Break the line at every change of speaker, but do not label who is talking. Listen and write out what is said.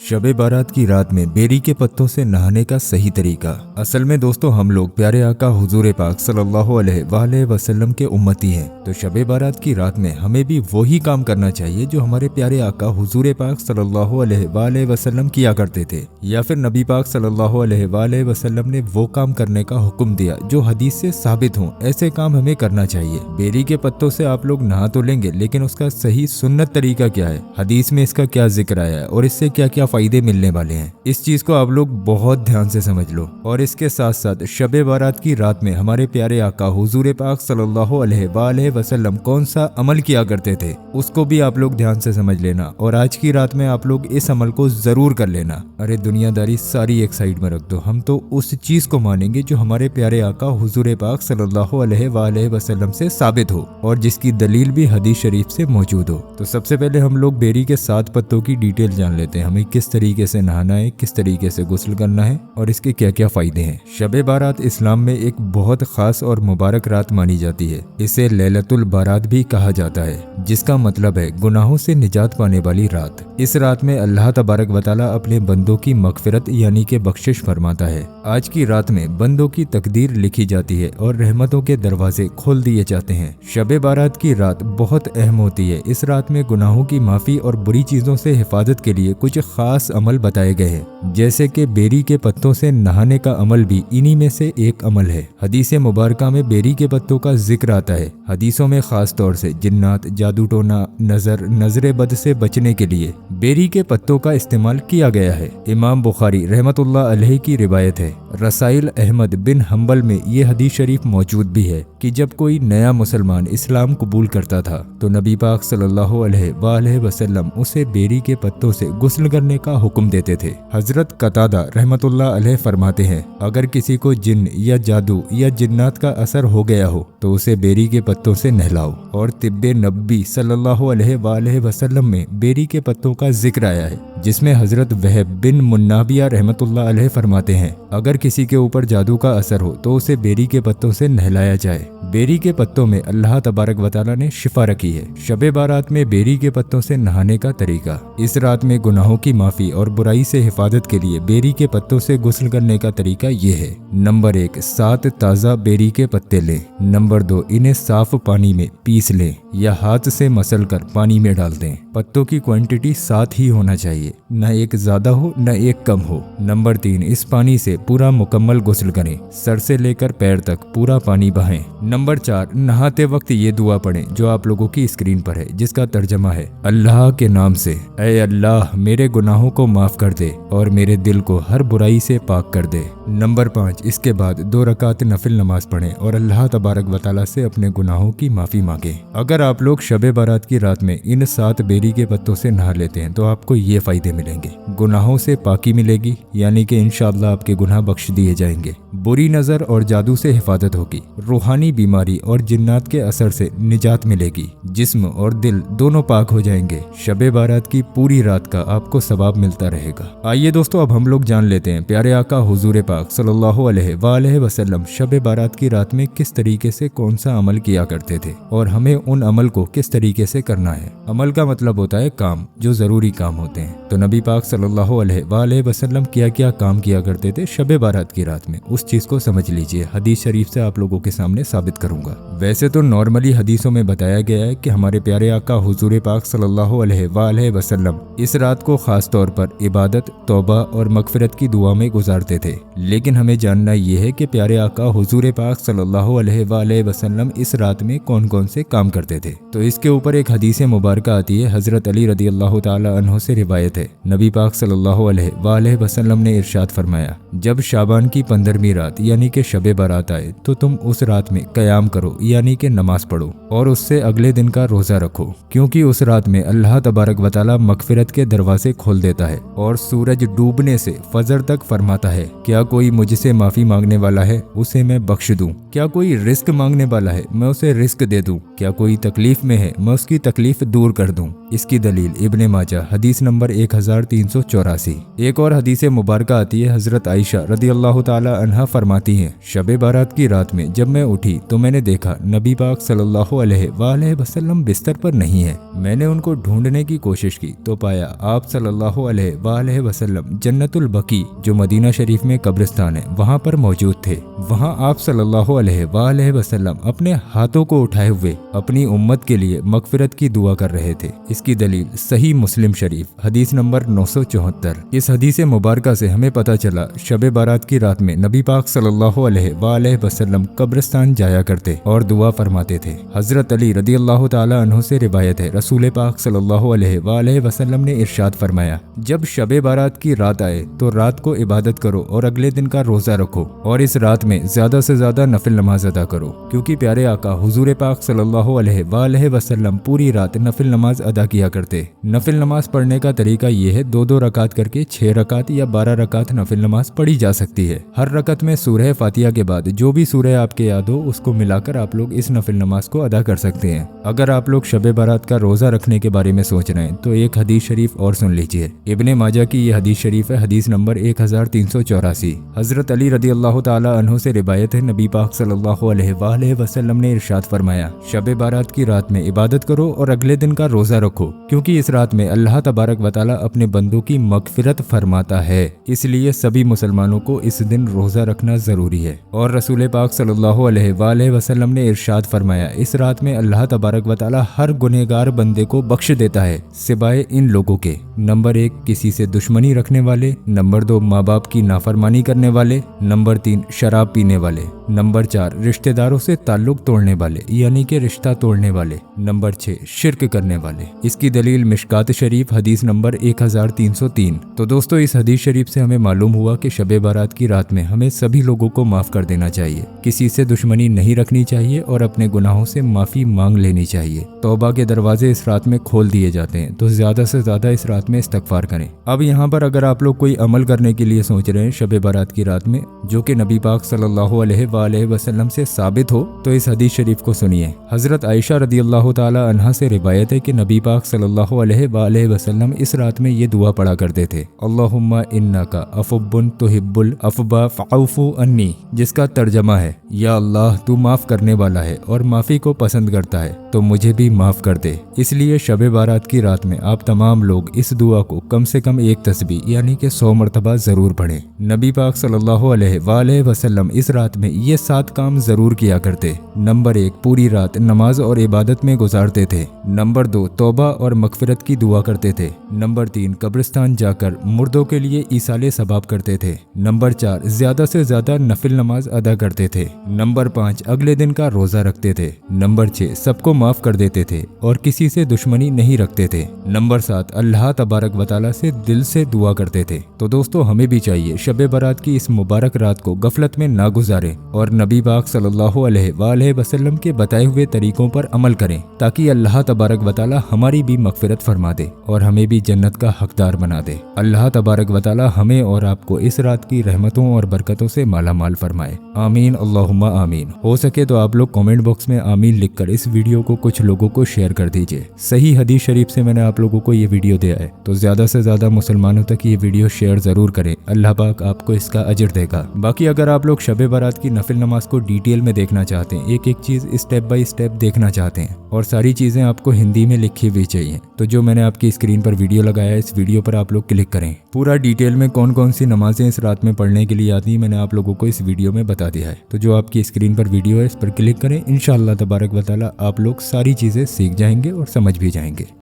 शब बारात की रात में बेरी के पत्तों से नहाने का सही तरीका। असल में दोस्तों हम लोग प्यारे आका हुजूर पाक सल्लल्लाहु अलैहि वसल्लम के उम्मती हैं, तो शब बारात की रात में हमें भी वही काम करना चाहिए जो हमारे प्यारे आका हुजूर पाक सल्लल्लाहु अलैहि वसल्लम किया करते थे, या फिर नबी पाक सल्लल्लाहु अलैहि वसल्लम ने वो काम करने का हुक्म दिया जो हदीस से साबित हो। ऐसे काम हमें करना चाहिए। बेरी के पत्तों से आप लोग नहा तो लेंगे, लेकिन उसका सही सुन्नत तरीका क्या है, हदीस में इसका क्या जिक्र आया है और इससे क्या क्या फायदे मिलने वाले हैं, इस चीज को आप लोग बहुत ध्यान से समझ लो। और इसके साथ साथ शब बारात की रात में हमारे प्यारे आका हुजूर पाक सल्लल्लाहु अलैहि वसल्लम कौन सा अमल किया करते थे, उसको भी आप लोग ध्यान से समझ लेना। और आज की रात में आप लोग इस अमल को जरूर कर लेना। अरे दुनियादारी सारी एक साइड में रख दो, हम तो उस चीज को मानेंगे जो हमारे प्यारे आका हुजूर पाक सल्लल्लाहु अलैहि वसल्लम से साबित हो और जिसकी दलील भी हदीस शरीफ से मौजूद हो। तो सबसे पहले हम लोग बेरी के 7 पत्तों की डिटेल जान लेते हैं। हमें किस तरीके से नहाना है, किस तरीके से गुस्ल करना है और इसके क्या क्या फायदे हैं। शब बारात इस्लाम में एक बहुत खास और मुबारक रात मानी जाती है। इसे लैलतुल बारात भी कहा जाता है, जिसका मतलब है गुनाहों से निजात पाने वाली रात। इस रात में अल्लाह तबारक व तआला अपने बंदों की मगफिरत यानी कि बख्शिश फरमाता है। आज की रात में बंदों की तकदीर लिखी जाती है और रहमतों के दरवाजे खोल दिए जाते हैं। शब बारात की रात बहुत अहम होती है। इस रात में गुनाहों की माफी और बुरी चीजों से हिफाजत के लिए कुछ खास अमल बताए गए हैं, जैसे कि बेरी के पत्तों से नहाने का अमल भी इन्हीं में से एक अमल है। हदीस मुबारका में बेरी के पत्तों का जिक्र आता है। हदीसों में खास तौर से जिन्नात, जादू टोना, नजर बद से बचने के लिए बेरी के पत्तों का इस्तेमाल किया गया है। इमाम बुखारी रहमतुल्लाह अलैहि की रिवायत है। रसाइल अहमद बिन हम्बल में ये हदीस शरीफ मौजूद भी है कि जब कोई नया मुसलमान इस्लाम कबूल करता था तो नबी पाक सल्लल्लाहु अलैहि वसल्लम उसे बेरी के पत्तों से गुस्ल करने का हुक्म देते थे। हजरत कतादा रहमतुल्लाह अलैह फरमाते हैं, अगर किसी को जिन या जादू या जिन्नात का असर हो गया हो तो उसे बेरी के पत्तों से नहलाओ। और तिब्बे नबी सल्लल्लाहु अलैहि वसल्लम में बेरी के पत्तों का जिक्र आया है, जिसमें हजरत वहब बिन मुन्नाबिया रहमतुल्लाह अलैह फरमाते हैं, अगर किसी के ऊपर जादू का असर हो तो उसे बेरी के पत्तों से नहलाया जाए। बेरी के पत्तों में अल्लाह तबारक व तआला ने शिफा रखी है। शब बारात में बेरी के पत्तों से नहाने का तरीका। इस रात में गुनाहों की माफी और बुराई से हिफाजत के लिए बेरी के पत्तों से गुस्ल करने का तरीका ये है। नंबर 1, 7 ताज़ा बेरी के पत्ते लें। नंबर 2, इन्हें साफ पानी में पीस लें या हाथ से मसल कर पानी में डाल दें। पत्तों की क्वांटिटी 7 ही होना चाहिए, न एक ज्यादा हो न एक कम हो। नंबर 3, इस पानी से पूरा मुकम्मल गुस्ल करें, सर से लेकर पैर तक पूरा पानी बहाएं। नंबर 4, नहाते वक्त ये दुआ पढ़ें जो आप लोगों की स्क्रीन पर है, जिसका तर्जमा है, अल्लाह के नाम से ऐ अल्लाह मेरे गुनाहों को माफ कर दे और मेरे दिल को हर बुराई से पाक कर दे। नंबर 5, इसके बाद 2 रकात नफिल नमाज पढ़ें और अल्लाह तबारक व तआला से अपने गुनाहों की माफी मांगे। अगर आप लोग शब बारात की रात में इन 7 बेरी के पत्तों से नहा लेते हैं तो आपको ये फायदे मिलेंगे। गुनाहों से पाकी मिलेगी, यानी कि इंशाअल्लाह आपके गुनाह बख्श दिए जाएंगे। बुरी नजर और जादू से हिफाजत होगी। रूहानी बीमारी और जिन्नात के असर से निजात मिलेगी। जिस्म और दिल दोनों पाक हो जाएंगे। शब बारात की पूरी रात का आपको सवाब मिलता रहेगा। आइए दोस्तों, अब हम लोग जान लेते हैं प्यारे आका हुजूर पाक सल्लल्लाहु अलैहि वसल्लम शब बारात की रात में किस तरीके से कौन सा अमल किया करते थे और हमें उन अमल को किस तरीके से करना है। अमल का मतलब होता है काम, जो जरूरी काम होते हैं। तो नबी पाक सल्लल्लाहु अलैहि वसल्लम क्या क्या काम किया करते थे शब बारात की रात में, उस चीज को समझ लीजिए। हदीस शरीफ से आप लोगों के सामने साबित करूंगा। वैसे तो नॉर्मली हदीसों में बताया गया है कि हमारे प्यारे आका हुजूर पाक सल्लल्लाहु अलैहि वसल्लम इस रात को खास तौर पर इबादत, तौबा और मगफिरत की दुआ में गुजारते थे। लेकिन हमें जानना यह है कि प्यारे आका हुजूर पाक सल्लल्लाहु अलैहि वसल्लम इस रात में कौन कौन से काम करते थे। तो इसके ऊपर एक हदीस मुबारक आती है। हजरत अली रदियल्लाहु ताला अन्हु से रिवायत है, नबी पाक सल्लल्लाहु अलैहि वसल्लम ने इरशाद फरमाया, जब शाबान की 15वीं रात यानी कि शब बारात आए तो तुम उस रात में कयाम करो यानी कि नमाज पढ़ो और उससे अगले दिन का रोजा रखो, क्योंकि उस रात में अल्लाह तबारक व तआला मगफिरत के दरवाजे खोल देता है और सूरज डूबने से फजर तक फरमाता है, क्या कोई मुझसे माफी मांगने वाला है उसे मैं बख्श दूं, क्या कोई रिस्क मांगने वाला है मैं उसे रिस्क दे दूं, क्या कोई तकलीफ में है मैं उसकी तकलीफ दूर कर दूं। इसकी दलील इब्ने माजा हदीस नंबर 1384। एक और हदीस मुबारक आती है। हजरत आयशा रदी अल्लाह ताला अन्हा फरमाती हैं, शब बारात की रात में जब मैं उठी तो मैंने देखा नबी पाक सल्लल्लाहु अलैहि वसल्लम बिस्तर पर नहीं है। मैंने उनको ढूंढने की कोशिश की तो पाया आप सल्लल्लाहु अलैहि वसल्लम जन्नतुल बकी जो मदीना शरीफ में कब्रिस्तान है वहाँ पर मौजूद थे। वहाँ आप सल्लल्लाहु अलैहि वसल्लम अपने हाथों को उठाए हुए अपनी उम्मत के लिए मगफिरत की दुआ कर रहे थे। इसकी दलील सही मुस्लिम शरीफ हदीस नंबर 974। इस हदीस मुबारका से हमें पता चला शब बारात की रात में नबी पाक सल्लल्लाहु अलैहि वसल्लम कब्रिस्तान जाया करते और दुआ फरमाते थे। हजरत अली रदी अल्लाह ताला अन्हु से रिवायत है, रसूल पाक सल्लल्लाहु अलैहि वसल्लम ने इरशाद फरमाया, जब शब बारात की रात आए तो रात को इबादत करो और अगले दिन का रोजा रखो और इस रात में ज्यादा से ज्यादा नफिल नमाज अदा करो, क्योंकि प्यारे आका हुजूर पाक सल्लल्लाहु अलैहि वसल्लम पूरी रात नफिल नमाज अदा किया करते। नफिल नमाज पढ़ने का तरीका ये है, 2-2 रकात करके 6 रकात या 12 रकात नफिल नमाज पढ़ी जा सकती है। हर रकत में सूरह फातिहा के बाद जो भी सूरह आपके याद हो उसको मिलाकर आप लोग इस नफिल नमाज को अदा कर सकते हैं। अगर आप लोग शब बारात का रोजा रखने के बारे में सोच रहे हैं तो एक हदीस शरीफ और सुन लीजिए। इब्ने माजा की ये हदीस शरीफ है, हदीस नंबर 1384। हजरत अली रदी अल्लाह ताला अन्हु से रिवायत है, नबी पाक सल्लल्लाहु अलैहि वसल्लम ने इरशाद फरमाया, शब बारात की रात में इबादत करो और अगले दिन का रोजा रखो, क्योंकि इस रात में अल्लाह तबारक व तआला अपने बंदों की मगफिरत फरमाता है। इसलिए सभी मुसलमानों को इस दिन रोजा रखना जरूरी है। और रसूल पाक सल्लल्लाहु अलैहि वसल्लम ने इरशाद फरमाया, इस रात में अल्लाह तबारक व तआला हर गुनहगार बंदे को बख्श देता है सिवाय इन लोगों के, नंबर 1 किसी से दुश्मनी रखने वाले, नंबर 2 माँ बाप की नाफरमानी करने वाले, नंबर 3 शराब पीने वाले, नंबर 4 रिश्तेदारों से ताल्लुक तोड़ने वाले यानी कि रिश्ता तोड़ने वाले, नंबर 6 शिर्क करने वाले। इसकी दलील मिशकात शरीफ हदीस नंबर 1303। तो दोस्तों इस हदीस शरीफ से हमें मालूम हुआ कि शब बारात की रात में हमें सभी लोगों को माफ कर देना चाहिए, किसी से दुश्मनी नहीं रखनी चाहिए और अपने गुनाहों से माफी मांग लेनी चाहिए। तौबा के दरवाजे इस रात में खोल दिए जाते हैं, तो ज्यादा से ज्यादा इस रात में इस्तगफार करें। अब यहाँ पर अगर आप लोग कोई अमल करने के लिए सोच रहे हैं शब बारात की रात में जो कि नबी पाक सल्लल्लाहु अलैहि वसल्लम से साबित हो, तो इस हदीस शरीफ को सुनिए। हजरत आयशा रदी अल्लाह ताला अन्हा से रिवायत है कि नबी पाक सल्लल्लाहु अलैहि वसल्लम इस रात में ये दुआ पढ़ा करते थे, अल्लाहुम्मा इन्नका अफुब्बुन तुहिब्बुल अफबा फअफु अन्नी, जिसका तर्जमा है, या अल्लाह तू माफ करने वाला है और माफी को पसंद करता है तो मुझे भी माफ कर दे। इसलिए शब बारात की रात में आप तमाम लोग इस दुआ को कम से कम एक तस्बीह यानी कि 100 मरतबा जरूर पढ़ें। नबी पाक सल्लल्लाहु अलैहि वसल्लम इस रात में ये 7 काम जरूर किया करते। नंबर 1 पूरी रात नमाज और इबादत में गुजारते थे। नंबर 2 तौबा और मगफिरत की दुआ करते थे। नंबर 3 कब्रिस्तान जाकर मुर्दों के लिए ईसाले सबाब करते थे। नंबर 4 ज्यादा से ज्यादा नफिल नमाज अदा करते थे। नंबर 5 अगले दिन का रोजा रखते थे। नंबर 6 सबको माफ कर देते थे और किसी से दुश्मनी नहीं रखते थे। नंबर 7 अल्लाह तबारक व तआला से दिल से दुआ करते थे। तो दोस्तों हमें भी चाहिए शब बारात की इस मुबारक रात को गफलत में ना गुजारें और नबी पाक सल्लल्लाहु अलैहि वसल्लम के बताए हुए तरीकों पर अमल करें, ताकि अल्लाह तबारक व तआला हमारी भी मगफिरत फरमा दे और हमें भी जन्नत का हकदार बना दे। अल्लाह तबारक व तआला हमें और आपको इस रात की रहमतों और बरकतों से माला माल फरमाए। आमीन अल्लाहुम्मा आमीन। हो सके तो आप लोग कमेंट बॉक्स में आमीन लिखकर इस वीडियो को कुछ लोगों को शेयर कर दीजिए। सही हदीस शरीफ से मैंने आप लोगों को ये वीडियो दिया है, तो ज्यादा से ज्यादा मुसलमानों तक ये वीडियो शेयर जरूर करें। अल्लाह पाक आपको इसका अजर देगा। बाकी अगर आप लोग शब बारात की नफिल नमाज को डिटेल में देखना चाहते हैं, एक एक चीज स्टेप बाय स्टेप देखना चाहते हैं और सारी चीजें आपको हिंदी में लिखी हुई चाहिए, तो जो मैंने आपकी स्क्रीन पर वीडियो लगाया इस वीडियो पर आप लोग क्लिक करें। पूरा डिटेल में कौन कौन सी नमाजें इस रात में पढ़ने के लिए आती हैं मैंने आप लोगों को इस वीडियो में बता दिया है। तो जो आपकी स्क्रीन पर वीडियो है इस पर क्लिक करें। इंशाअल्लाह तबारक व तआला आप लोग सारी चीजें सीख जाएंगे और समझ भी जाएंगे।